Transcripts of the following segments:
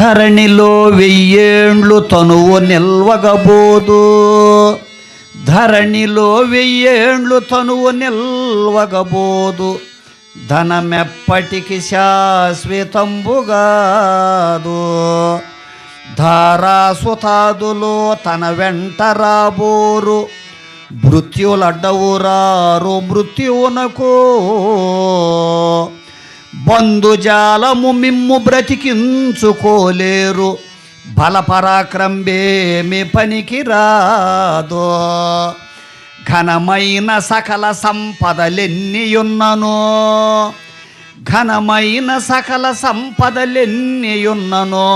ధరణిలో వెయ్యేండ్లు తనువు నిల్వగబోదు, ధరణిలో వెయ్యేండ్లు తనువు నిల్వగబోదు, ధనమెప్పటికి శాశ్వతంబుగాదు. ధారాసుతాదులో తన వెంట రాబోరు, మృత్యులడ్డవురారు మృత్యువునకు. బంధుజాలము మిమ్ము బ్రతికించుకోలేరు, బలపరాక్రమేమి పనికి రాదో. ఘనమైన సకల సంపదలెన్నియున్నను, ఘనమైన సకల సంపదలెన్నియున్నను,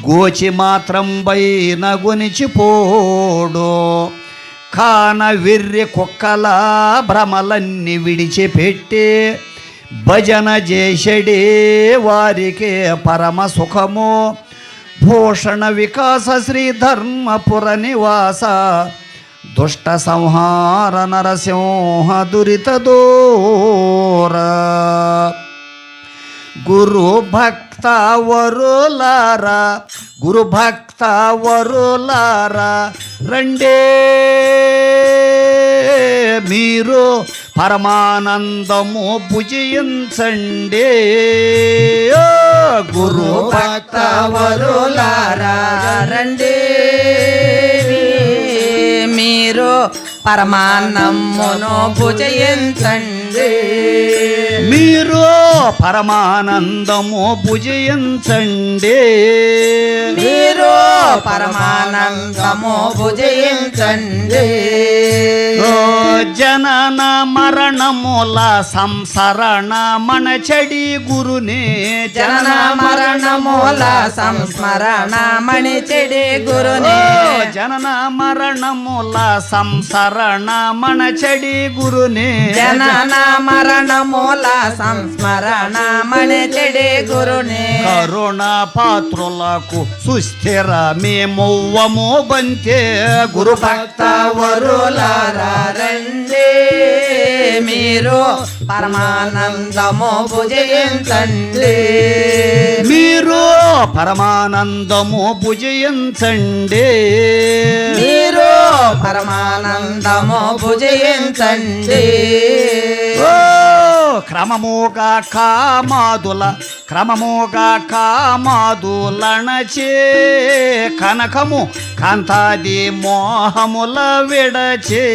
గోచి మాత్రం బైన గొనిచిపోడు. కాన వెర్రి కుక్కల భ్రమలన్నీ విడిచిపెట్టి భజన చేసడే వారికే పరమ సుఖము. భూషణ వికాస శ్రీ ధర్మపుర నివాస, దుష్ట సంహార నరసింహ దురిత దూర. గురు భక్త వరులారా, గురు భక్త వరులారా, రండే మీరు పరమానందము భుజించండి. గురు భక్త వరులారా రండి, మీరు పరమాన్నమును భుజించండి. మీరు పరమానందము భుజించండి, మీరు పరమానందము భుజించండి. జనన మరణముల సంసరణ మణచడి గురుని, జనన మరణముల సంస్మరణ మణిచెడి గురుని, జనన మరణముల సంసరణ మణచడి గురుని, జనన మరణముల సంస్మరణ మణిచెడి గురుని. కరుణ పాత్రులకు సుస్థిర మేమవ్వము బంతే. గురు భక్త వరులారా రండి, మీరు పరమానందము భుజించండి. మీరు పరమానందము భుజించండి, మీరు పరమానందము భుజించండి. క్రమముగా కామాదుల, క్రమముగా కామాదులణచే కనకము కాంతాది మోహముల విడచే.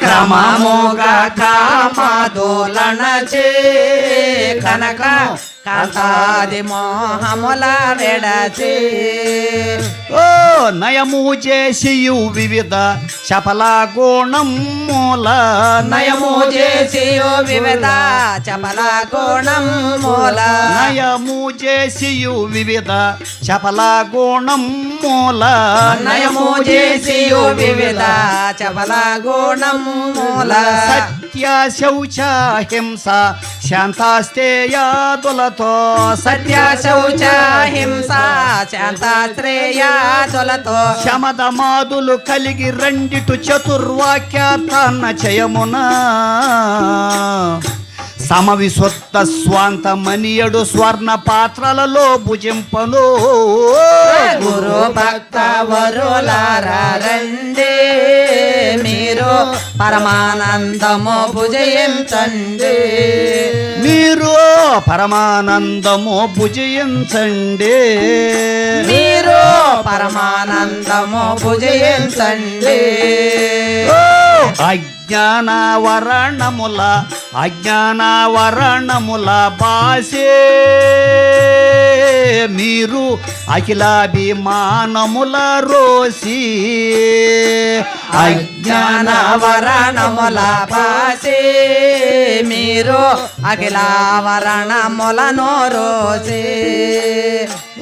క్రమముగా కామదోలనచే కనక కాంతాది మోహముల విడచే. ఓ నయము చేసియు వివిధ చపల గుణముల, నయము చేసియు వివిధ చపల గుణముల, నయము చేసియు వివిధ చపల గుణముల, నయము చేసియు వివిధ చపల గుణముల. సత్య శౌచ హింస శాంతాస్తేయాదులతో, సత్య శౌచ హింస శాంతాశ్రేయాదులతో, శమదమాదులు కలిగి రెండిటు చతుర్వాక్య తన చయమున. సమవిశుద్ధ స్వాంత మనియడు స్వర్ణ పాత్రలలో భుజింపను. గురు భక్త వరులారా రండి, మీరు పరమానందము భుజించండి. మీరు పరమానందము భుజించండి, మీరు పరమానందము భుజించండి. అజ్ఞానవరణముల, అజ్ఞానవరణముల బాసే మీరు అఖిలాభిమానముల రోసి. అజ్ఞానవరణముల పాసే మీరు అఖిలావరణములను రోసే.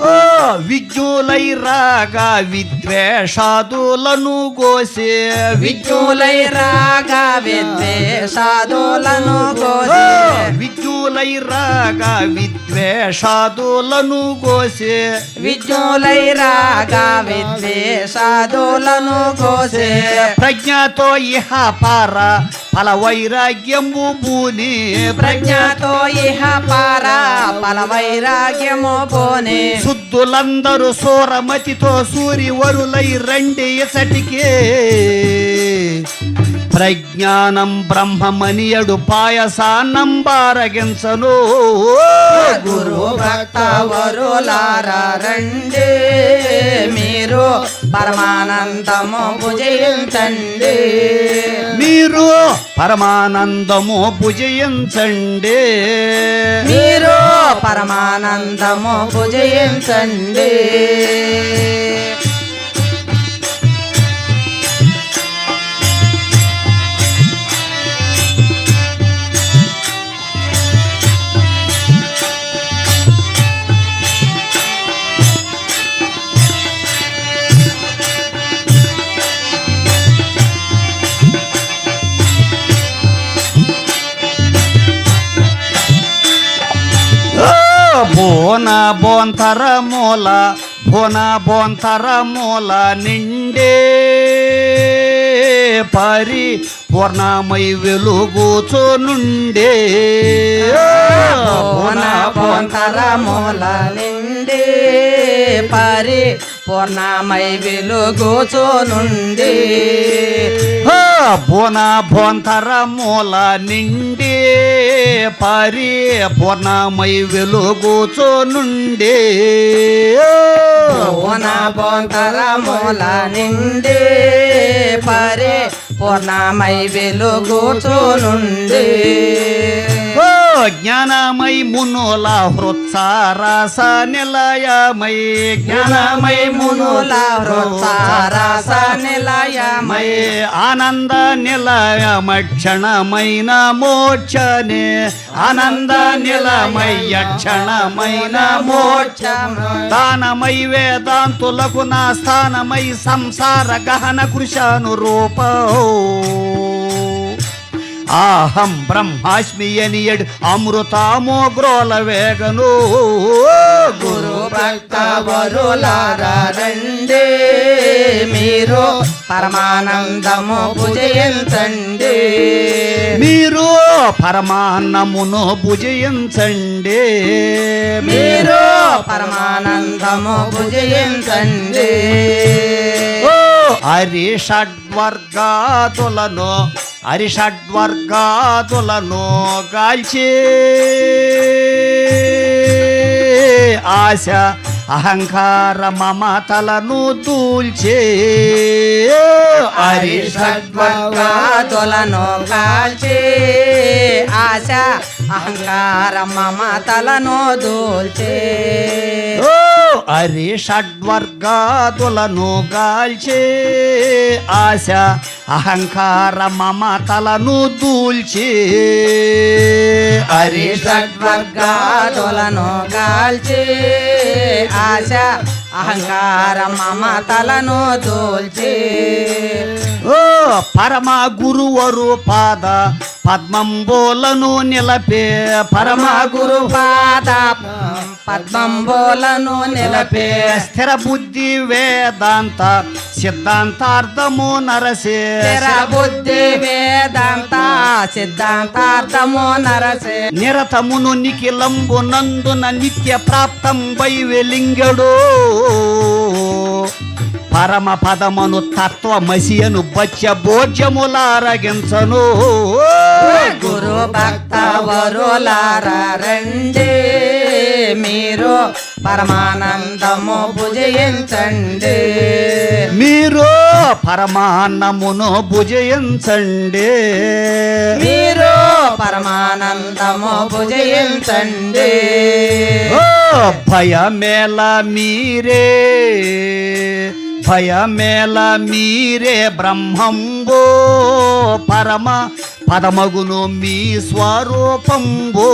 ఓ విజ్ఞులై రాగా విద్వేషాదులను గోసే, విజ్ఞులై రాగా విద్వేషాదులను గోసే, విజ్ఞులై రాగా విద్వేషాదులను గోసే, విజ్ఞులై రాగా విద్వేషాదులను గోసే. ప్రజ్ఞతో ఇహ పార ఫల వైరాగ్యము బూని ప్రజ్ఞతో ఇహ పారా ఫల వైరాగ్యము పోనే శుద్ధులందరూ సూరమతితో సూరివరులై రండి ఇసటికే ప్రజ్ఞానం బ్రహ్మమనియడు పాయసాన్నం బారగించను గురు భక్త వరులారా రండి మీరు పరమానందము భుజించండి మీరు పరమానందము భుజించండి మీరు పరమానందము భుజించండి బోన బోంతర మూల నిండే పరి పూర్ణమై వెలుగుచో నుండే బోన బోంతర మూల నిండే పరి పూర్ణమై వెలుగుచో నుండి బోన బోంతర మూల నిండే పరి పూర్ణమై వెలుగుచో నుండే బోన బోంతర మూల నిండే పరి పూర్ణమై వెలుగుచో నుండి జ్ఞానమై మునుల హృత్సారస నిలయమై జ్ఞానమై మునుల హృత్సారస నిలయమై ఆనంద నిలయమక్షణమైన మోక్షనే ఆనంద నిలమయ్య క్షణమైన మోక్షం దానమై వేదాంతులకు నా స్థానమై సంసార గహన కృషానురూప ఆహం బ్రహ్మాస్మి అనియడు అమృతామో గ్రోల వేగను గురు భక్త వరులారా రండి మీరు పరమానందము భుజించండి మీరు పరమాన్నమును భుజించండి మీరు పరమానందము భుజించండి హరిషడ్వర్గాదులను గాల్చి ఆశ అహంకార మమతలను దూల్చే హరిషడ్వర్గాదులను కాల్చి ఆశ అహంకార మమతలను దూల్చే హరిషడ్వర్గాదులను గాల్చే ఆశ అహంకార మమతలను దూల్చి హరిషడ్వర్గాదులను కాల్చి ఆశ అహంకార మమతలను దూల్చి పరమ గురువరు పాద పద్మంబోలను నిలపే పరమ గురు పాద పద్మంబోలను నిలపే స్థిర బుద్ధి వేదాంత సిద్ధాంతార్థము నరసే స్థిర బుద్ధి వేదాంత సిద్ధాంతార్థము నరసే నిరతమును నిఖిలంబు నందున నిత్య ప్రాప్తం వైవెలింగడు పరమ పదమును తత్వమసియను బచ్చ భోజ్యములారగించను గురు భక్త వరులారా రండి మీరు పరమానందము భుజించండి మీరు పరమాన్నమును భుజించండి మీరు పరమానందము భుజించండి భయమేల మీరే బ్రహ్మంబో పరమ పదమగును మీ స్వరూపంబో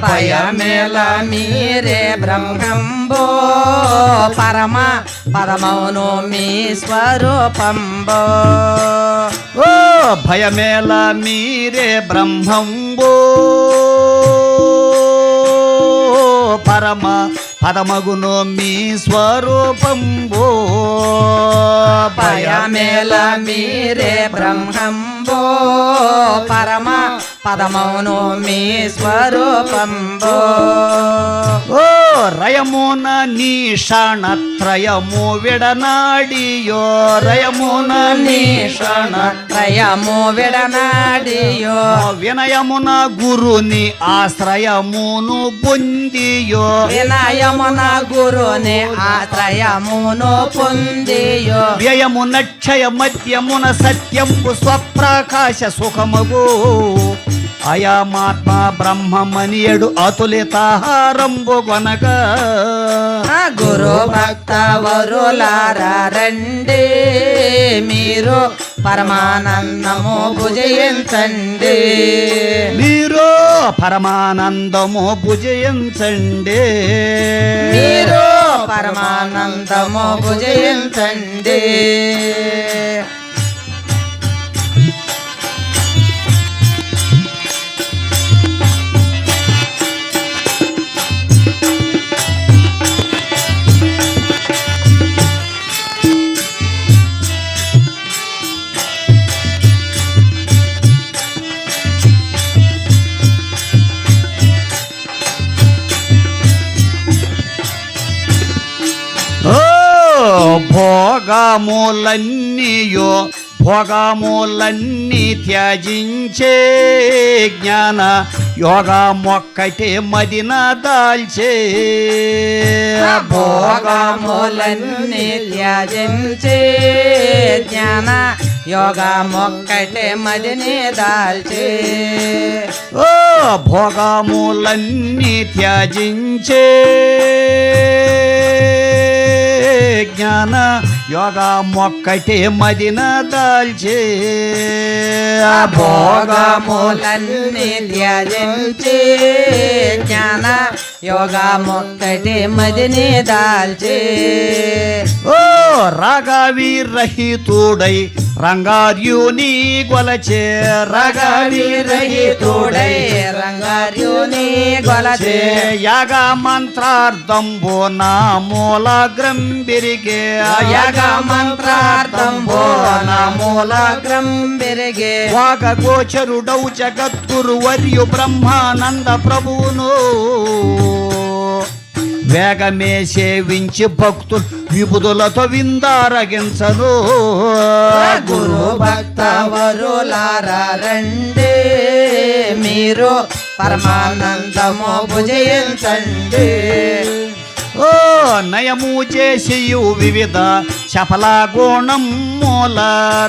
భయమేల మీరే బ్రహ్మంబో పరమ పరమౌను మీ స్వరూపంబో భయమేల మీరే బ్రహ్మంబో పరమ పదమగును మీ స్వరూపంబో భయమేల మీరే బ్రహ్మంబో పరమ పదమౌను మీ స్వరూపంబో ఓ రయమున నీ క్షణత్రయము విడనాడియో రయమున నీ త్రయము విడనాడియో వినయమున గురుని ఆశ్రయమును పొందియో వినయమున గురుని ఆశ్రయమును పొందియో వ్యయము నక్షయ మధ్యమున సత్యంపు స్వప్రకాశ సుఖమగు అయమాత్మ బ్రహ్మమనియడు అతులితాహారంబు గొనగా గురు భక్త వరులారా రండి మీరు పరమానందము భుజయించండి మీరు పరమానందము భుజయించండి మీరు పరమానందము భుజయించండి భోగములన్నీయో భోగములన్నీ త్యజించే జ్ఞాన యోగమొక్కటే మదిన దాల్చే భోగములన్నీ త్యజించే జ్ఞాన యోగమొక్కటే మదిని దాల్చే ఓ భోగములన్నీ త్యజించే జ్ఞాన యోగమొక్కటే మదిన దాల్చే భోగములన్నీ త్యజించే జ్ఞాన యోగమొక్కటే మదిని దాల్చే ఓ రాగవిరహితుడై రంగార్యుని గొలచే రగవిరహితుడై రంగార్యుని గొలచే యాగ మంత్రార్థంబో నా మూల గ్రంబిరిగే యగ మంత్రార్థంబో నా మూలగ్రం బెరిగే వాగ గోచరుడౌ జగద్గురు వర్యు బ్రహ్మానంద ప్రభువును వేగమే సేవించి భక్తులు విభుదులతో విందారగించను గురు భక్త వరులారా రండి మీరు పరమానందము భుజయించండి ఓ నయము చేసియు వివిధ చపల గుణం మూల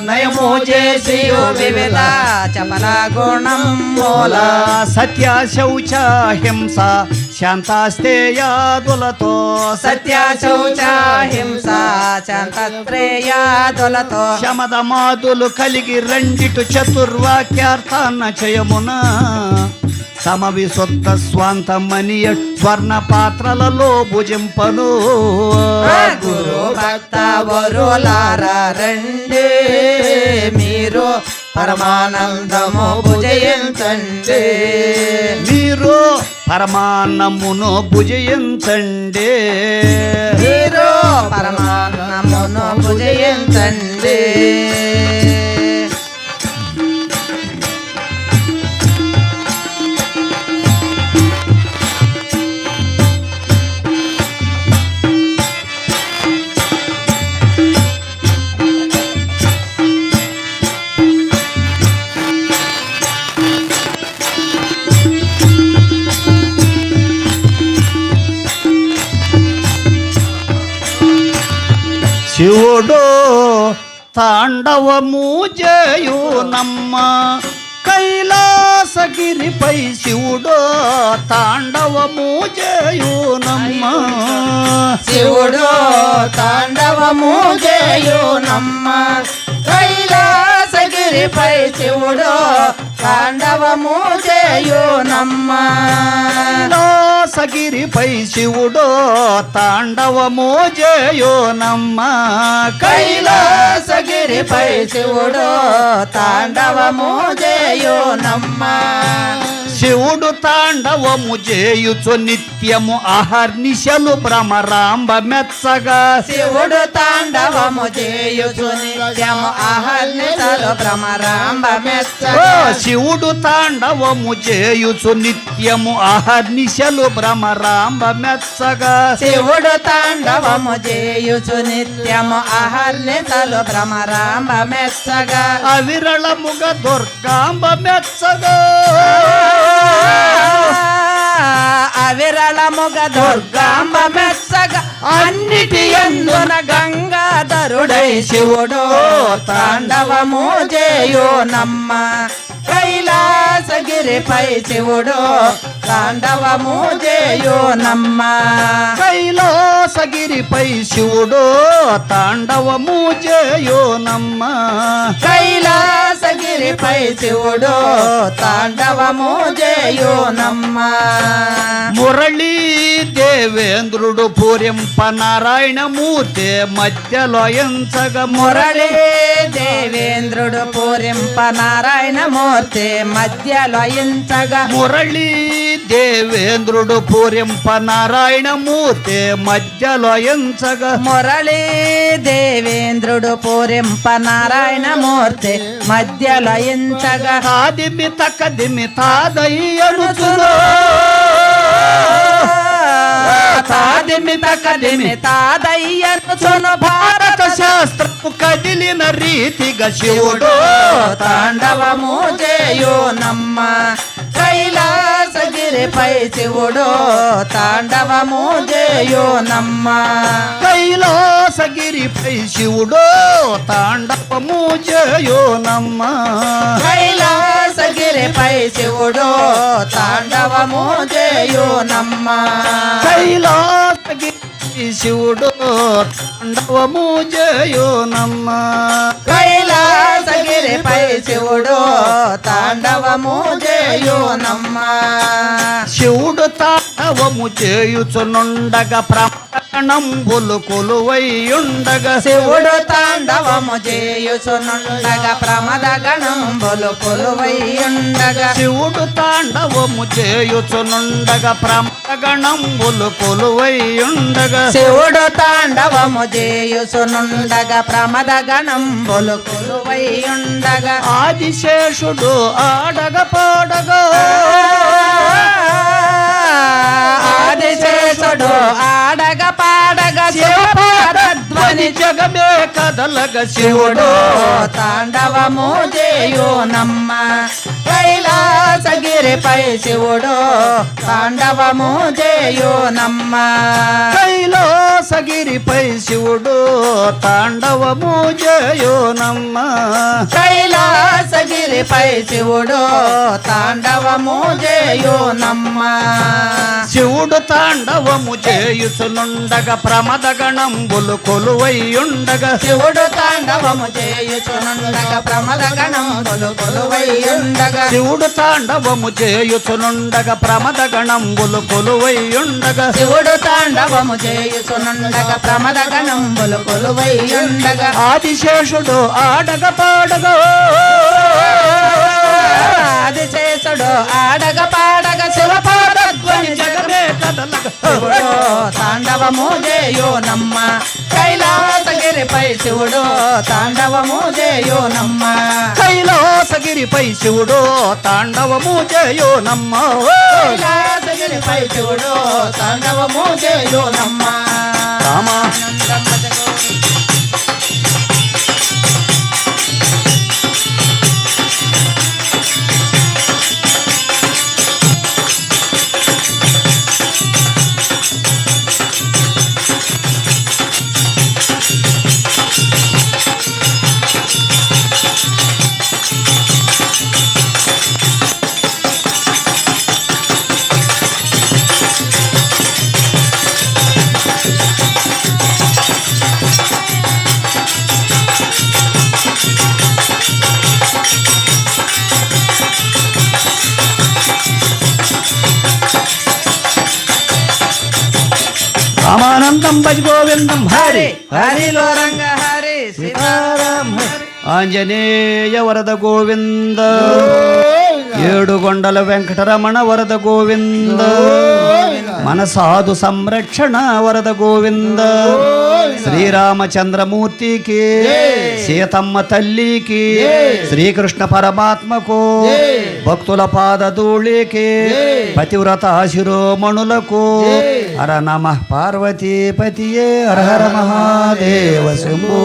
నయము చేసి వివిధ చపల గుణం మూల సత్య శౌచ హింస శాంతాస్తేయాదులతో సత్య శౌచ హింస శాంతత్రేయాదులతో శమదమాదులు కలిగి రెండిటు చతుర్వాక్యార్థాన చయమున సమవిశుద్ధ స్వాంతమనియ స్వర్ణ పాత్రలలో భుజింపను గురు భక్త వరులారా రండి మీరు పరమానందము భుజయించండి మీరు పరమాన్నమును భుజయించండి మీరు పరమాన్నమును భుజయించండి శివుడు తాండవము చేయునమ్మ కైలాసగిరిపై శివుడు తాండవము చేయునమ్మ శివుడు తాండవము చేయునమ్మ కైలాసగిరిపై శివుడు తాండవము చేయునమ్మ కైలాసగిరిపై శివుడు తాండవము చేయునమ్మ కైలాసగిరిపై శివుడు తాండవము చేయునమ్మ శివుడు తాండవము చేయుచు నిత్యము అహర్నిశలు భ్రమరాంబ మెచ్చగా శివుడు తాండవము చేయుచు నిత్యము అహర్నిశలు భ్రమరాంబ ఓ మెచ్చగా శివుడు తాండవము చేయుచు నిత్యము అహర్నిశలు భ్రమరాంబ మెచ్చగా శివుడు తాండవము చేయుచు నిత్యము అహర్నిశలు భ్రమరాంబ మెచ్చగా అవిరళముగ దుర్గాంబ మెచ్చగా అవిరళముగ దుర్గాంబ మెచ్చగా అన్నిటి ఎందున గంగాధరుడై శివుడు తాండవము చేయునమ్మ కైలాసగిరిపై శివుడు తాండవము చేయునమ్మ కైలాసగిరిపై శివుడు తాండవము చేయునమ్మ కైలాసగిరిపై శివుడు తాండవము చేయునమ్మ మురళీ దేవేంద్రుడు పూరింప నారాయణమూర్తి మధ్యలో ఎంచగ మురళీ దేవేంద్రుడు పూరింప నారాయణమూర్తి మధ్యలో ఇంచగా మురళీ దేవేంద్రుడు పూరింప నారాయణమూర్తి మధ్యలో ఎంచగ మురళీ దేవేంద్రుడు పూరింప నారాయణమూర్తి మధ్యలో ఇంచగా తాదిమి తకదిమి తాదయ్యనుచులో తాదిమి తకదిమి తాదయ్యను భారత శాస్త్రము కదిలిన రీతిగా శివుడు తాండవము చేయునమ్మ కైలాసగిరిపై శివుడు తాండవము చేయునమ్మ కైలాసగిరిపై శివుడు తాండవము చేయునమ్మ కైలాసగిరిపై శివుడు తాండవము చేయునమ్మ కైలాసగిరి శివుడు తాండవము చేయునమ్మ కైలాసగిరిపై శివుడు తాండవము చేయునమ్మ శివుడు తాండవము చేయుచునుండగా ప్రమాణంబులు కొలువైయుండగా శివుడు తాండవము చేయుచునుండగా ప్రమద గణంబులు కొలువైయుండగా శివుడు తాండవము చేయుచునుండగా ప్రమగణంబులు కొలువైయుండగా శివుడు తాండవము చేయుచునుండగా ప్రమద గణంబులు కొలువైయుండగా ఆదిశేషుడు ఆడగ పాడగా ఆదిశేషుడు ఆడగ పాడగ శివపాదధ్వని జగమే కదలగ శివుడు తాండవము చేయునమ్మ కైలాసగిరిపై శివుడు తాండవము చేయునమ్మ కైలాసగిరిపై శివుడు తాండవము చేయునమ్మ కైలాసగిరిపై శివుడు తాండవము చేయునమ్మ శివుడు తాండవము చేయుచునుండగా ప్రమద గణంబులు కొలువైయుండగా శివుడు తాండవము చేయుచునుండగా ప్రమద గణంబులు కొలువైయుండగా శివుడు తాండవము చేయుచునుండగా ప్రమద గణంబులు కొలువైయుండగా శివుడు తాండవము చేయుచునుండగా ప్రమద గణంబులు కొలువైయుండగా ఆదిశేషుడు ఆడగ పాడగా ఆదిశేషుడు ఆడగ పాడగ శివపాదధ్వని జగమే కదలగ శివుడు తాండవము చేయునమ్మ కైలాసగిరిపై శివుడు తాండవము చేయునమ్మ కైలాసగిరిపై శివుడు తాండవము చేయునమ్మ కైలాసగిరిపై శివుడు తాండవము చేయునమ్మ రామా రామానందం భజ గోవిందం హరి హరిలో రంగ హరి సీతారాం హరి ఆంజనేయ వరద గోవింద ఏడుగొండల వెంకటరమణ వరద గోవింద మన సాధు సంరక్షణ వరద గోవింద శ్రీరామచంద్రమూర్తికి సీతమ్మ తల్లికి శ్రీకృష్ణ పరమాత్మకు భక్తుల పాదధూళికి పతివ్రత శిరోమణులకు హర నమః పార్వతీపతియే హర హర మహాదేవ శంభో